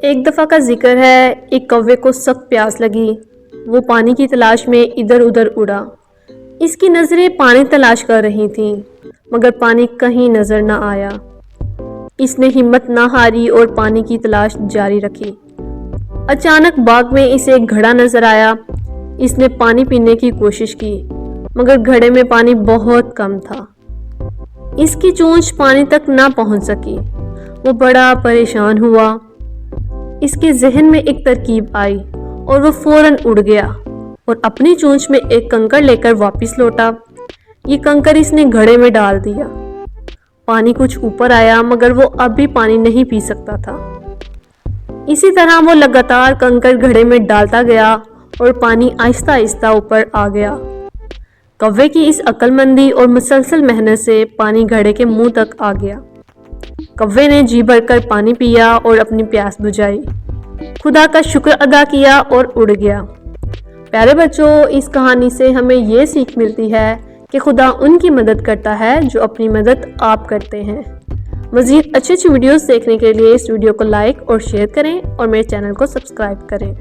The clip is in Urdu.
ایک دفعہ کا ذکر ہے، ایک کوے کو سخت پیاس لگی۔ وہ پانی کی تلاش میں ادھر ادھر اڑا۔ اس کی نظریں پانی تلاش کر رہی تھیں، مگر پانی کہیں نظر نہ آیا۔ اس نے ہمت نہ ہاری اور پانی کی تلاش جاری رکھی۔ اچانک باغ میں اسے ایک گھڑا نظر آیا۔ اس نے پانی پینے کی کوشش کی، مگر گھڑے میں پانی بہت کم تھا۔ اس کی چونچ پانی تک نہ پہنچ سکی۔ وہ بڑا پریشان ہوا۔ اس کے ذہن میں ایک ترکیب آئی اور وہ فوراً اڑ گیا اور اپنی چونچ میں ایک کنکر لے کر واپس لوٹا۔ یہ کنکر اس نے گھڑے میں ڈال دیا۔ پانی کچھ اوپر آیا، مگر وہ اب بھی پانی نہیں پی سکتا تھا۔ اسی طرح وہ لگاتار کنکر گھڑے میں ڈالتا گیا اور پانی آہستہ آہستہ اوپر آ گیا۔ کوے کی اس عقل مندی اور مسلسل محنت سے پانی گھڑے کے منہ تک آ گیا۔ کوے نے جی بھر کر پانی پیا اور اپنی پیاس بجھائی، خدا کا شکر ادا کیا اور اڑ گیا۔ پیارے بچوں، اس کہانی سے ہمیں یہ سیکھ ملتی ہے کہ خدا ان کی مدد کرتا ہے جو اپنی مدد آپ کرتے ہیں۔ مزید اچھی ویڈیوز دیکھنے کے لیے اس ویڈیو کو لائک اور شیئر کریں اور میرے چینل کو سبسکرائب کریں۔